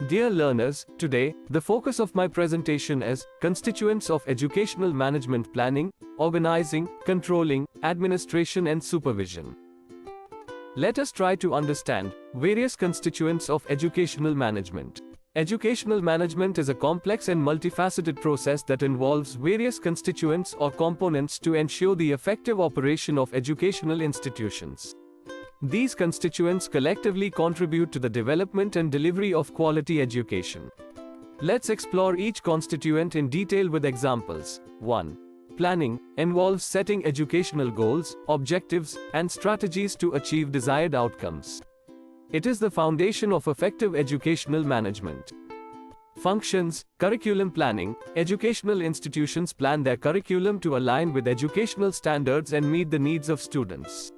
Dear learners, today, the focus of my presentation is Constituents of Educational Management Planning, Organizing, Controlling, Administration and Supervision. Let us try to understand various constituents of educational management. Educational management is a complex and multifaceted process that involves various constituents or components to ensure the effective operation of educational institutions. These constituents collectively contribute to the development and delivery of quality education. Let's explore each constituent in detail with examples. 1. Planning involves setting educational goals, objectives, and strategies to achieve desired outcomes. It is the foundation of effective educational management. Functions, curriculum planning. Educational institutions plan their curriculum to align with educational standards and meet the needs of students.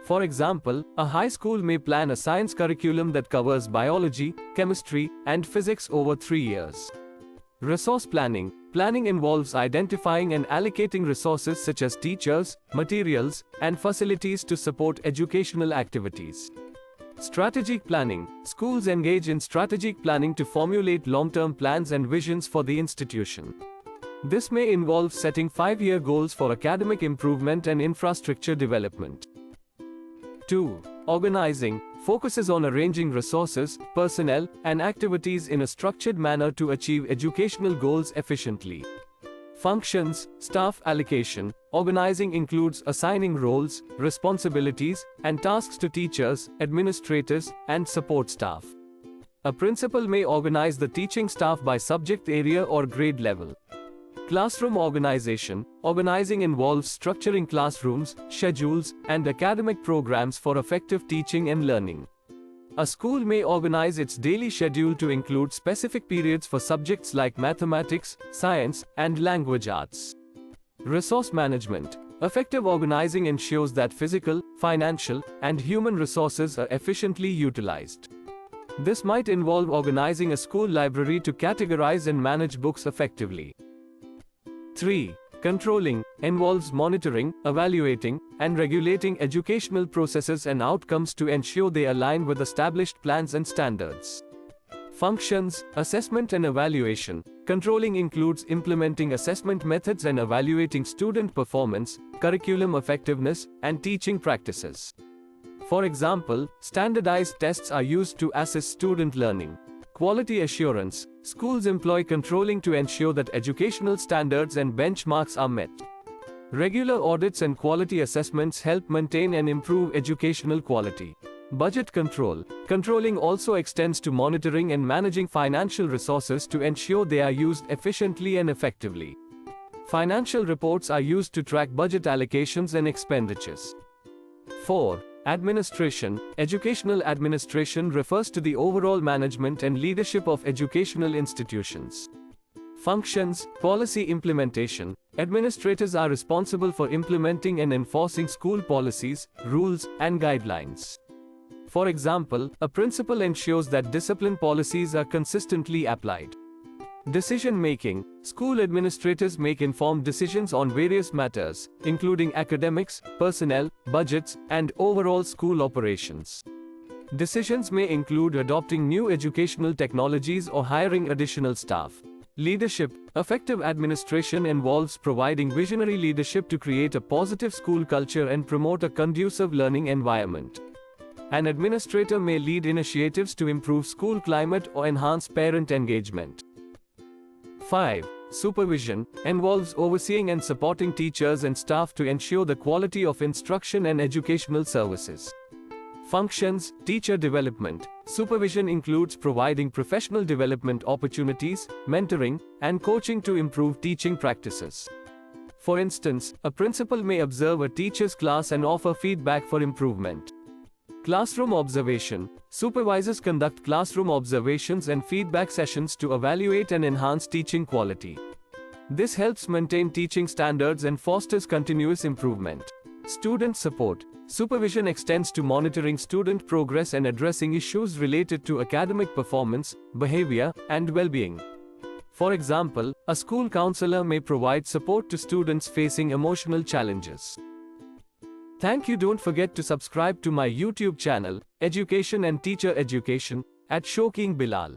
For example, a high school may plan a science curriculum that covers biology, chemistry, and physics over 3 years. Resource planning. Planning involves identifying and allocating resources such as teachers, materials, and facilities to support educational activities. Strategic planning. Schools engage in strategic planning to formulate long-term plans and visions for the institution. This may involve setting 5-year goals for academic improvement and infrastructure development. 2. Organizing focuses on arranging resources, personnel, and activities in a structured manner to achieve educational goals efficiently. Functions, staff allocation. Organizing includes assigning roles, responsibilities, and tasks to teachers, administrators, and support staff. A principal may organize the teaching staff by subject area or grade level. Classroom organization. Organizing involves structuring classrooms, schedules, and academic programs for effective teaching and learning. A school may organize its daily schedule to include specific periods for subjects like mathematics, science, and language arts. Resource management. Effective organizing ensures that physical, financial, and human resources are efficiently utilized. This might involve organizing a school library to categorize and manage books effectively. 3. Controlling involves monitoring, evaluating, and regulating educational processes and outcomes to ensure they align with established plans and standards. Functions, assessment and evaluation. Controlling includes implementing assessment methods and evaluating student performance, curriculum effectiveness, and teaching practices. For example, standardized tests are used to assess student learning. Quality assurance. Schools employ controlling to ensure that educational standards and benchmarks are met. Regular audits and quality assessments help maintain and improve educational quality. Budget control. Controlling also extends to monitoring and managing financial resources to ensure they are used efficiently and effectively. Financial reports are used to track budget allocations and expenditures. 4. Administration. Educational administration refers to the overall management and leadership of educational institutions. Functions, policy implementation. Administrators are responsible for implementing and enforcing school policies, rules, and guidelines. For example, a principal ensures that discipline policies are consistently applied. Decision-making. School administrators make informed decisions on various matters, including academics, personnel, budgets, and overall school operations. Decisions may include adopting new educational technologies or hiring additional staff. Leadership. Effective administration involves providing visionary leadership to create a positive school culture and promote a conducive learning environment. An administrator may lead initiatives to improve school climate or enhance parent engagement. 5. Supervision involves overseeing and supporting teachers and staff to ensure the quality of instruction and educational services. Functions, teacher development. Supervision includes providing professional development opportunities, mentoring, and coaching to improve teaching practices. For instance, a principal may observe a teacher's class and offer feedback for improvement. Classroom observation. Supervisors conduct classroom observations and feedback sessions to evaluate and enhance teaching quality. This helps maintain teaching standards and fosters continuous improvement. Student support. Supervision extends to monitoring student progress and addressing issues related to academic performance, behavior, and well-being. For example, a school counselor may provide support to students facing emotional challenges. Thank you. Don't forget to subscribe to my YouTube channel, Education and Teacher Education, at Showkeen Bilal.